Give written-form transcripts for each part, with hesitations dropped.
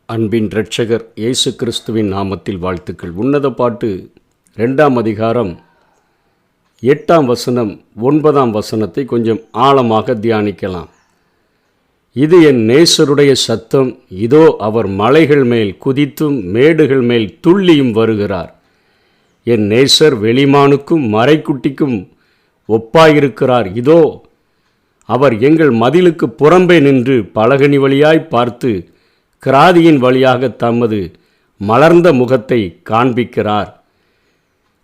அன்பின் இரட்சகர் இயேசு கிறிஸ்துவின் நாமத்தில் வாழ்த்துக்கள். உன்னத பாட்டு 2ஆம் அதிகாரம் 8ஆம் வசனம் 9ஆம் வசனத்தை கொஞ்சம் ஆழமாக தியானிக்கலாம். இது என் நேசருடைய சத்தம், இதோ அவர் மலைகள் மேல் குதித்தும் மேடுகள் மேல் துள்ளியும் வருகிறார். என் நேசர் வெளிமானுக்கும் மரைக்குட்டிக்கும் ஒப்பாயிருக்கிறார். இதோ அவர் எங்கள் மதிலுக்கு புறம்பே நின்று பலகனி வழியாய் பார்த்து கிராதியின் வழியாக தமது மலர்ந்த முகத்தை காண்பிக்கிறார்.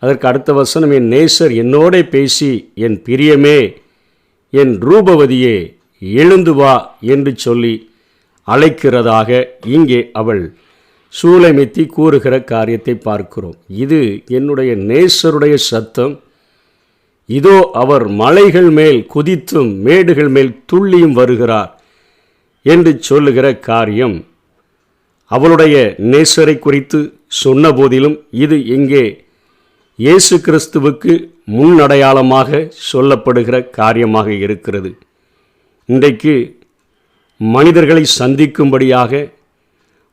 அதற்கு அடுத்த வசனம், என் நேசர் என்னோடே பேசி, என் பிரியமே, என் ரூபவதியே, எழுந்து வா என்று சொல்லி அழைக்கிறதாக இங்கே அவள் சூலமித்தி கூறுகிற காரியத்தை பார்க்கிறோம். இது என்னுடைய நேசருடைய சத்தம், இதோ அவர் மலைகள் மேல் குதித்தும் மேடுகள் மேல் துள்ளியும் வருகிறார் என்று சொல்லுகிற காரியம் அவளுடைய நேசரை குறித்து சொன்ன போதிலும் இது இங்கே இயேசு கிறிஸ்துவுக்கு முன்னடையாளமாக சொல்லப்படுகிற காரியமாக இருக்கிறது. இன்றைக்கு மனிதர்களை சந்திக்கும்படியாக,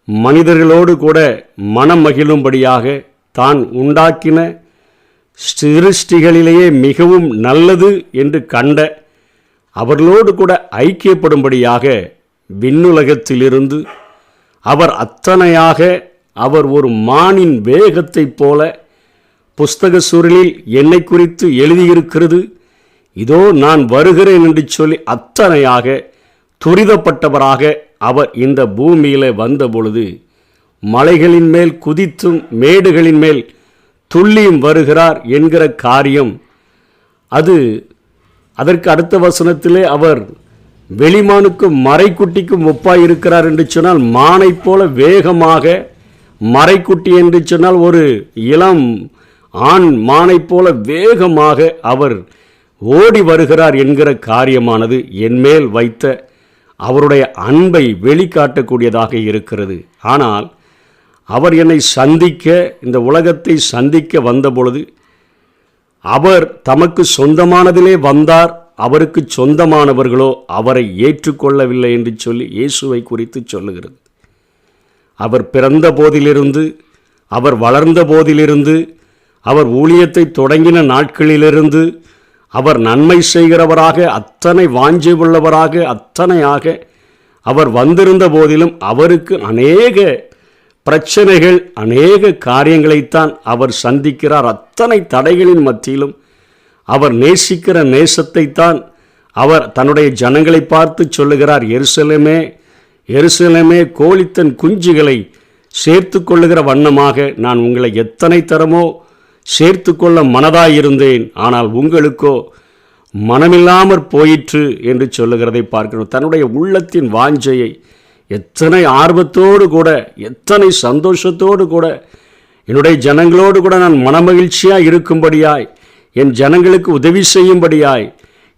மனிதர்களோடு கூட மனம் மகிழும்படியாக தான் உண்டாக்கின சிருஷ்டிகளிலேயே மிகவும் நல்லது என்று கண்ட அவர்களோடு கூட ஐக்கியப்படும்படியாக விண்ணுலகத்திலிருந்து அவர் அத்தனையாக அவர் ஒரு மானின் வேகத்தைப் போல புஸ்தக சுருளில் என்னை குறித்து எழுதியிருக்கிறது, இதோ நான் வருகிறேன் என்று சொல்லி அத்தனையாக துரிதப்பட்டவராக அவர் இந்த பூமியில் வந்த பொழுது மலைகளின் மேல் குதித்தும் மேடுகளின் மேல் துள்ளியும் வருகிறார் என்கிற காரியம், அதற்கு அடுத்த வசனத்திலே அவர் வெளிமானுக்கும் மரைக்குட்டிக்கும் ஒப்பாயிருக்கிறார் என்று சொன்னால் மானை போல வேகமாக, மரைக்குட்டி என்று சொன்னால் ஒரு இளம் ஆண் மானை போல வேகமாக அவர் ஓடி வருகிறார் என்கிற காரியமானது என்மேல் வைத்த அவருடைய அன்பை வெளிக்காட்டக்கூடியதாக இருக்கிறது. ஆனால் அவர் என்னை சந்திக்க, இந்த உலகத்தை சந்திக்க வந்தபொழுது அவர் தமக்கு சொந்தமானதிலே வந்தார், அவருக்கு சொந்தமானவர்களோ அவரை ஏற்றுக்கொள்ளவில்லை என்று சொல்லி இயேசுவை குறித்து சொல்லுகிறது. அவர் பிறந்த போதிலிருந்து, அவர் வளர்ந்த போதிலிருந்து, அவர் ஊழியத்தை தொடங்கின நாட்களிலிருந்து அவர் நன்மை செய்கிறவராக, அத்தனை வாஞ்சை உள்ளவராக, அத்தனையாக அவர் வந்திருந்த போதிலும் அவருக்கு அநேக பிரச்சனைகள், அநேக காரியங்களைத்தான் அவர் சந்திக்கிறார். அத்தனை தடைகளின் மத்தியிலும் அவர் நேசிக்கிற நேசத்தைத்தான் அவர் தன்னுடைய ஜனங்களை பார்த்து சொல்லுகிறார். எருசலேமே, எருசலேமே, கோழித்தன் குஞ்சுகளை சேர்த்து கொள்ளுகிற வண்ணமாக நான் உங்களை எத்தனை தரமோ சேர்த்து கொள்ள மனதாயிருந்தேன், ஆனால் உங்களுக்கோ மனமில்லாமற் போயிற்று என்று சொல்லுகிறதை பார்க்கிறோம். தன்னுடைய உள்ளத்தின் வாஞ்சையை எத்தனை ஆர்வத்தோடு கூட, எத்தனை சந்தோஷத்தோடு கூட என்னுடைய ஜனங்களோடு கூட நான் மனமகிழ்ச்சியாக இருக்கும்படியாய், என் ஜனங்களுக்கு உதவி செய்யும்படியாய்,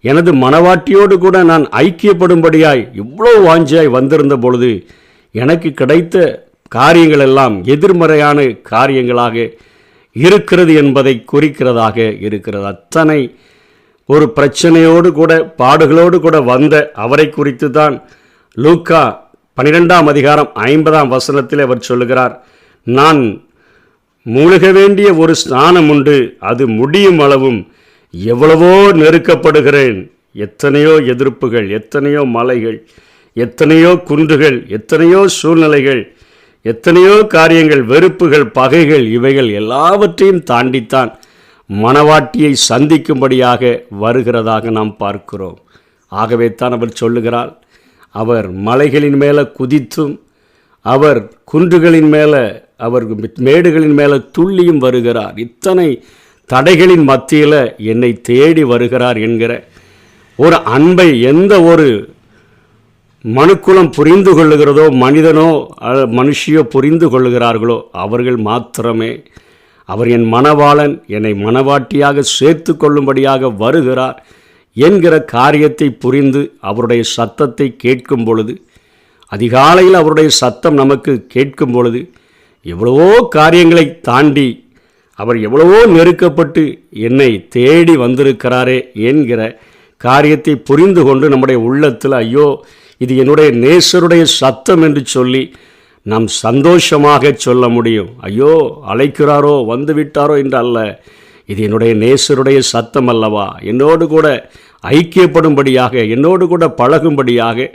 எனது மனவாட்டியோடு கூட நான் ஐக்கியப்படும்படியாய் இவ்வளோ வாஞ்சியாய் வந்திருந்த பொழுது எனக்கு கிடைத்த காரியங்கள் எல்லாம் எதிர்மறையான காரியங்களாக இருக்கிறது என்பதை குறிக்கிறதாக இருக்கிறது. அத்தனை ஒரு பிரச்சனையோடு கூட, பாடுகளோடு கூட வந்த அவரை குறித்து தான் லூக்கா 12ஆம் அதிகாரம் 50ஆம் வசனத்தில் அவர் சொல்லுகிறார், நான் மூழ்க வேண்டிய ஒரு ஸ்நானம் உண்டு, அது முடியும் அளவும் எவ்வளவோ நெருக்கப்படுகிறேன். எத்தனையோ எதிர்ப்புகள், எத்தனையோ மலைகள், எத்தனையோ குன்றுகள், எத்தனையோ சூழ்நிலைகள், எத்தனையோ காரியங்கள், வெறுப்புகள், பகைகள், இவைகள் எல்லாவற்றையும் தாண்டித்தான் மனவாட்டியை சந்திக்கும்படியாக வருகிறதாக நாம் பார்க்கிறோம். ஆகவே தான் அவர் சொல்லுகிறார், அவர் மலைகளின் மேலே குதித்தும், அவர் குன்றுகளின் மேலே, அவர் மேடுகளின் மேலே துள்ளியும் வருகிறார். இத்தனை தடைகளின் மத்தியில் என்னை தேடி வருகிறார் என்கிற ஒரு அன்பை எந்த ஒரு மனுக்குலம் புரிந்து கொள்ளுகிறதோ, மனிதனோ மனுஷியோ புரிந்து கொள்ளுகிறார்களோ அவர்கள் மாத்திரமே அவர் என் மணவாளன், என்னை மணவாட்டியாக சேர்த்து கொள்ளும்படியாக வருகிறார் என்கிற காரியத்தை புரிந்து அவருடைய சத்தத்தை கேட்கும் பொழுது, அதிகாலையில் அவருடைய சத்தம் நமக்கு கேட்கும் பொழுது எவ்வளவோ காரியங்களை தாண்டி அவர் எவ்வளவோ நெருக்கப்பட்டு என்னை தேடி வந்திருக்கிறாரே என்கிற காரியத்தை புரிந்து கொண்டு நம்முடைய உள்ளத்தில், ஐயோ இது என்னுடைய நேசருடைய சத்தம் என்று சொல்லி நாம் சந்தோஷமாக சொல்ல முடியும். ஐயோ, அழைக்கிறாரோ வந்து விட்டாரோ என்று அல்ல, இது என்னுடைய நேசருடைய சத்தம் அல்லவா, என்னோடு கூட ஐக்கியப்படும்படியாக, என்னோடு கூட பழகும்படியாக,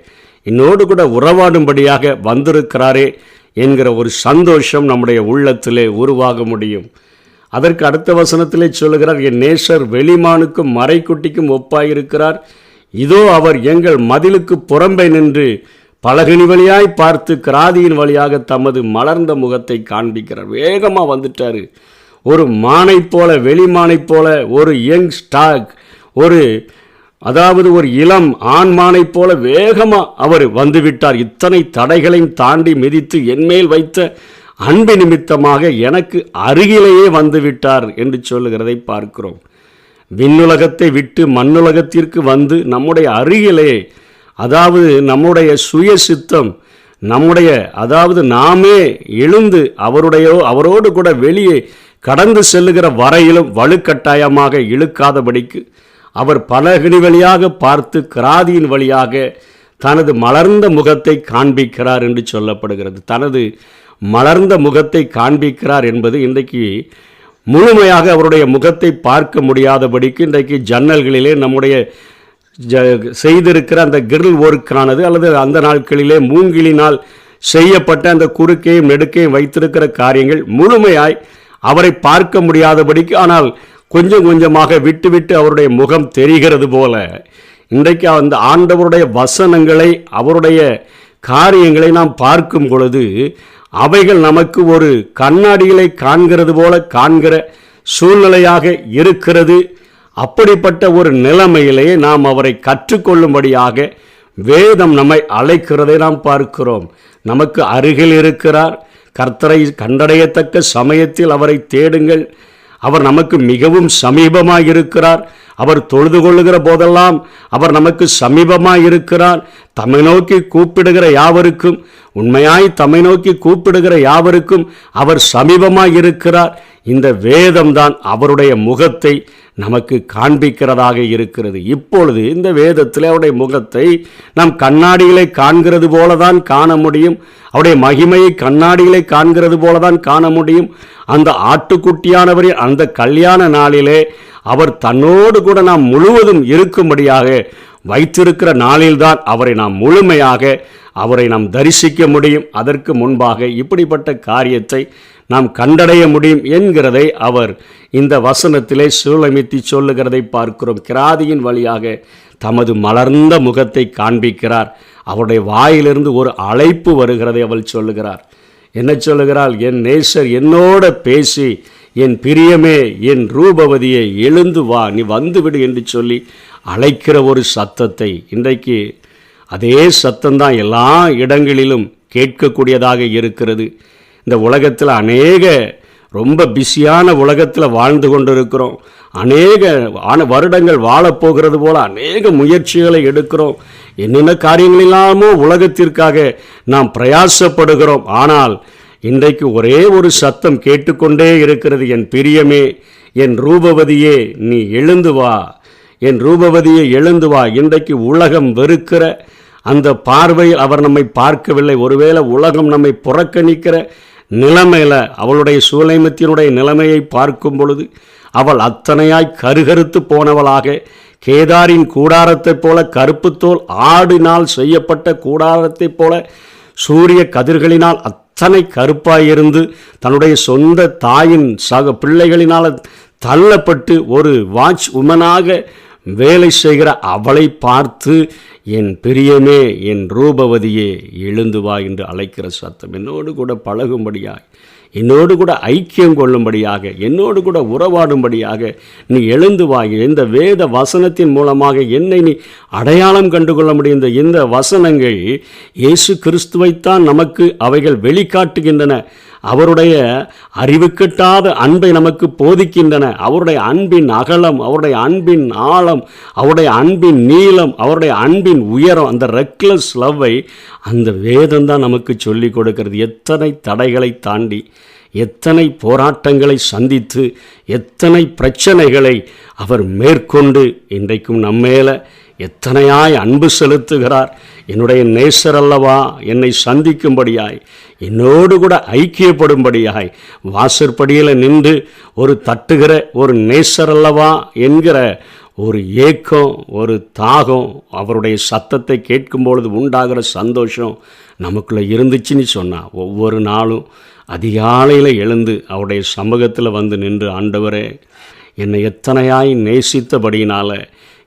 என்னோடு கூட உறவாடும்படியாக வந்திருக்கிறாரே என்கிற ஒரு சந்தோஷம் நம்முடைய உள்ளத்திலே உருவாக முடியும். அதற்கு அடுத்த வசனத்திலே சொல்லுகிறார், என் நேசர் வெளிமானுக்கும் மறைக்குட்டிக்கும் ஒப்பாயிருக்கிறார். இதோ அவர் எங்கள் மதிலுக்கு புறம்பே நின்று பலகனி வழியாய் பார்த்து கிராதியின் வழியாக தமது மலர்ந்த முகத்தை காண்பிக்கிறார். வேகமாக வந்துட்டார். ஒரு மானை போல, வெளிமானை போல, ஒரு யங் ஸ்டாக், ஒரு இளம் ஆண்மானை போல வேகமாக அவர் வந்துவிட்டார். இத்தனை தடைகளையும் தாண்டி மிதித்து என்மேல் வைத்த அன்பு நிமித்தமாக எனக்கு அருகிலேயே வந்துவிட்டார் என்று சொல்லுகிறதை பார்க்கிறோம். விண்ணுலகத்தை விட்டு மண்ணுலகத்திற்கு வந்து நம்முடைய அருகிலே, அதாவது நம்முடைய சுய சித்தம், நாமே எழுந்து அவரோடு கூட வெளியே கடந்து செல்லுகிற வரையிலும் வலுக்கட்டாயமாக இழுக்காதபடிக்கு அவர் பலகனி வழியாக பார்த்து கிராதியின் வழியாக தனது மலர்ந்த முகத்தை காண்பிக்கிறார் என்று சொல்லப்படுகிறது. தனது மலர்ந்த முகத்தை காண்பிக்கிறார் என்பது இன்றைக்கு முழுமையாக அவருடைய முகத்தை பார்க்க முடியாதபடிக்கு இன்றைக்கு ஜன்னல்களிலே நம்முடைய செய்திருக்கிற அந்த கிரில் ஒர்க்கானது, அல்லது அந்த நாட்களிலே மூங்கிலினால் செய்யப்பட்ட அந்த குறுக்கையும் நெடுக்கையும் வைத்திருக்கிற காரியங்கள் முழுமையாய் அவரை பார்க்க முடியாதபடிக்கு, ஆனால் கொஞ்சம் கொஞ்சமாக விட்டு விட்டு அவருடைய முகம் தெரிகிறது போல இன்றைக்கு அந்த ஆண்டவருடைய வசனங்களை, அவருடைய காரியங்களை நாம் பார்க்கும் பொழுது அவைகள் நமக்கு ஒரு கண்ணாடிகளை காண்கிறது போல காண்கிற சூழ்நிலையாக இருக்கிறது. அப்படிப்பட்ட ஒரு நிலைமையிலே நாம் அவரை கற்றுக்கொள்ளும்படியாக வேதம் நம்மை அழைக்கிறதை நாம் பார்க்கிறோம். நமக்கு அருகில் இருக்கிறார். கர்த்தரை கண்டடையத்தக்க சமயத்தில் அவரை தேடுங்கள். அவர் நமக்கு மிகவும் சமீபமாக இருக்கிறார். அவர் தொழுது கொள்ளுகிற போதெல்லாம் அவர் நமக்கு சமீபமாக இருக்கிறார். தம்மை நோக்கி கூப்பிடுகிற யாவருக்கும், உண்மையாய் தம்மை நோக்கி கூப்பிடுகிற யாவருக்கும் அவர் சமீபமாக இருக்கிறார். இந்த வேதம்தான் அவருடைய முகத்தை நமக்கு காண்பிக்கிறதாக இருக்கிறது. இப்பொழுது இந்த வேதத்தில் அவருடைய முகத்தை நாம் கண்ணாடிகளை காண்கிறது போலதான் காண முடியும். அவருடைய மகிமையை கண்ணாடிகளை காண்கிறது போலதான் காண முடியும். அந்த ஆட்டுக்குட்டியானவரின் அந்த கல்யாண நாளிலே அவர் தன்னோடு கூட நாம் முழுவதும் இருக்கும்படியாக வைத்திருக்கிற நாளில்தான் அவரை நாம் முழுமையாக தரிசிக்க முடியும். அதற்கு முன்பாக இப்படிப்பட்ட காரியத்தை நாம் கண்டடைய முடியும் என்கிறதை அவர் இந்த வசனத்திலே சூழமைத்து சொல்லுகிறதை பார்க்கிறோம். கிராதியின் வழியாக தமது மலர்ந்த முகத்தை காண்பிக்கிறார். அவருடைய வாயிலிருந்து ஒரு அழைப்பு வருகிறதை அவள் சொல்லுகிறார். என்ன சொல்லுகிறாள்? என் நேசர் என்னோட பேசி, என் பிரியமே, என் ரூபவதியை எழுந்து வா, நீ வந்துவிடு என்று சொல்லி அழைக்கிற ஒரு சத்தத்தை, இன்றைக்கு அதே சத்தம்தான் எல்லா இடங்களிலும் கேட்கக்கூடியதாக இருக்கிறது. இந்த உலகத்தில் ரொம்ப பிஸியான உலகத்தில் வாழ்ந்து கொண்டிருக்கிறோம். வருடங்கள் வாழப்போகிறது போல முயற்சிகளை எடுக்கிறோம். என்னென்ன காரியங்களிலாமோ உலகத்திற்காக நாம் பிரயாசப்படுகிறோம். ஆனால் இன்றைக்கு ஒரே ஒரு சத்தம் கேட்டுக்கொண்டே இருக்கிறது. என் பிரியமே, என் ரூபவதியே, நீ எழுந்து வா, என் ரூபவதியை எழுந்து வா. இன்றைக்கு உலகம் வெறுக்கிற அந்த பார்வையில் அவர் நம்மை பார்க்கவில்லை. ஒருவேளை உலகம் நம்மை புறக்கணிக்கிற நிலைமையில் அவளுடைய சூலைமத்தினுடைய நிலைமையை பார்க்கும் பொழுது அவள் அத்தனையாய் கருகருத்து போனவளாக, கேதாரின் கூடாரத்தைப் போல, கருப்புத்தோல் ஆடினால் செய்யப்பட்ட கூடாரத்தைப் போல, சூரிய கதிர்களினால் அத்தனை கருப்பாயிருந்து தன்னுடைய சொந்த தாயின் பிள்ளைகளினால் தள்ளப்பட்டு ஒரு வாட்ச் உமனாக வேலை செய்கிற அவளை பார்த்து, என் பிரியமே, என் ரூபவதியே, எழுந்து வா என்று அழைக்கிற சத்தம். என்னோடு கூட பழகும்படியாக, என்னோடு கூட ஐக்கியம் கொள்ளும்படியாக, என்னோடு கூட உறவாடும்படியாக நீ எழுந்து வா. இந்த வேத வசனத்தின் மூலமாக என்னை நீ அடையாளம் கண்டுகொள்ள முடியும். இந்த வசனங்கள் இயேசு கிறிஸ்துவைத்தான் நமக்கு அவைகள் வெளிக்காட்டுகின்றன. அவருடைய அறிவுக்கட்டாத அன்பை நமக்கு போதிக்கின்றன. அவருடைய அன்பின் அகலம், அவருடைய அன்பின் ஆழம், அவருடைய அன்பின் நீளம், அவருடைய அன்பின் உயரம், அந்த ரெக்லஸ் லவ்வை அந்த வேதம்தான் நமக்கு சொல்லிக் கொடுக்கிறது. எத்தனை தடைகளை தாண்டி, எத்தனை போராட்டங்களை சந்தித்து, எத்தனை பிரச்சனைகளை அவர் மேற்கொண்டு இன்றைக்கும் நம்மேல எத்தனையாய் அன்பு செலுத்துகிறார். என்னுடைய நேசர் அல்லவா என்னை சந்திக்கும்படியாய், என்னோடு கூட ஐக்கியப்படும்படியாய் வாசற்படியில் நின்று ஒரு தட்டுகிற ஒரு நேசர் அல்லவா என்கிற ஒரு ஏக்கம், ஒரு தாகம், அவருடைய சத்தத்தை கேட்கும்பொழுது உண்டாகிற சந்தோஷம் நமக்குள்ளே இருந்துச்சுன்னு சொன்னால், ஒவ்வொரு நாளும் அதிகாலையில் எழுந்து அவருடைய சமூகத்தில் வந்து நின்று, ஆண்டவரே என்னை எத்தனையாய் நேசித்தபடியினால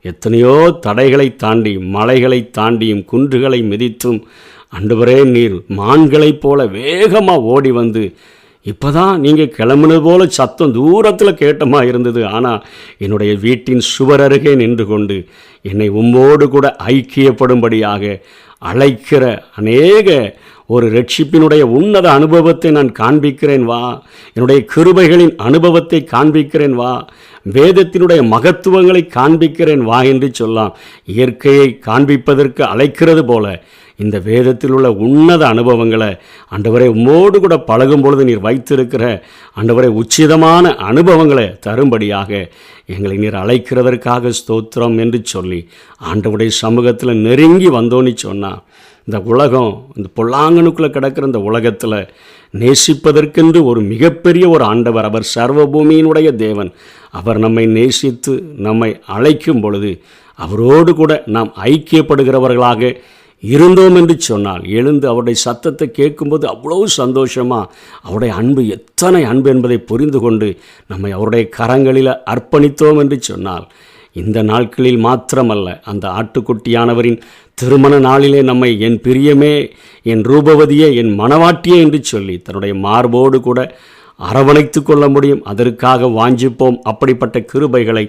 எத்தனையோ தடைகளை தாண்டி, மலைகளை தாண்டியும், குன்றுகளை மிதித்தும், ஆண்டவரே நீர் மான்களைப் போல வேகமாக ஓடி வந்து, இப்போ தான் நீங்கள் கிளம்புனது போல சத்தம் தூரத்தில் கேட்டமா இருந்தது, ஆனால் என்னுடைய வீட்டின் சுவர் அருகே நின்று கொண்டு என்னை உம்மோடு கூட ஐக்கியப்படும்படியாக அழைக்கிற அநேக ஒரு ரட்சிப்பினுடைய உன்னத அனுபவத்தை நான் காண்பிக்கிறேன் வா, என்னுடைய கிருபைகளின் அனுபவத்தை காண்பிக்கிறேன் வா, வேதத்தினுடைய மகத்துவங்களை காண்பிக்கிறேன் வா என்று சொல்லலாம். இயற்கையை காண்பிப்பதற்கு அழைக்கிறது போல இந்த வேதத்தில் உள்ள உன்னத அனுபவங்களை ஆண்டவரை உம்மோடு கூட பழகும் பொழுது நீர் வைத்திருக்கிற ஆண்டவரை உச்சிதமான அனுபவங்களை தரும்படியாக எங்களை நீர் அழைக்கிறதற்காக ஸ்தோத்திரம் என்று சொல்லி ஆண்டவருடைய சமூகத்தில் நெருங்கி வந்தோன்னு சொன்னால், இந்த உலகம், இந்த பொல்லாங்கனுக்குள்ளே கிடக்கிற இந்த உலகத்தில் நேசிப்பதற்கென்று ஒரு மிகப்பெரிய ஒரு ஆண்டவர், அவர் சர்வபூமியினுடைய தேவன். அவர் நம்மை நேசித்து நம்மை அழைக்கும் பொழுது அவரோடு கூட நாம் ஐக்கியப்படுகிறவர்களாக இருந்தோம் என்று சொன்னால், எழுந்து அவருடைய சத்தத்தை கேட்கும்போது அவ்வளோ சந்தோஷமாக அவருடைய அன்பு எத்தனை அன்பு என்பதை புரிந்து கொண்டு நம்மை அவருடைய கரங்களில் அர்ப்பணித்தோம் என்று சொன்னால், இந்த நாட்களில் மாத்திரமல்ல, அந்த ஆட்டுக்குட்டியானவரின் திருமண நாளிலே நம்மை என் பிரியமே, என் ரூபவதியே, என் மணவாட்டியே என்று சொல்லி தன்னுடைய மார்போடு கூட அரவணைத்து கொள்ள முடியும். அதற்காக வாஞ்சிப்போம். அப்படிப்பட்ட கிருபைகளை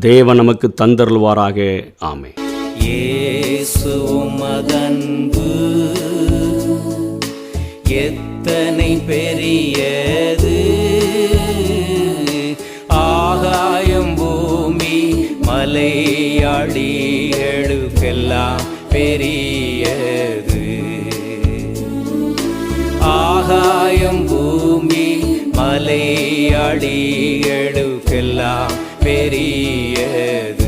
தேவன் நமக்கு தந்தருள்வாராக. ஆமென். இயேசு உமதன்பு எத்தனை பெரியது, ஆகாயம் பூமி மலையாடிகளுக்கெல்லாம் பெரியது, ஆகாயம் பூமி மலையாடிகளுக்கெல்லாம் பெரியது.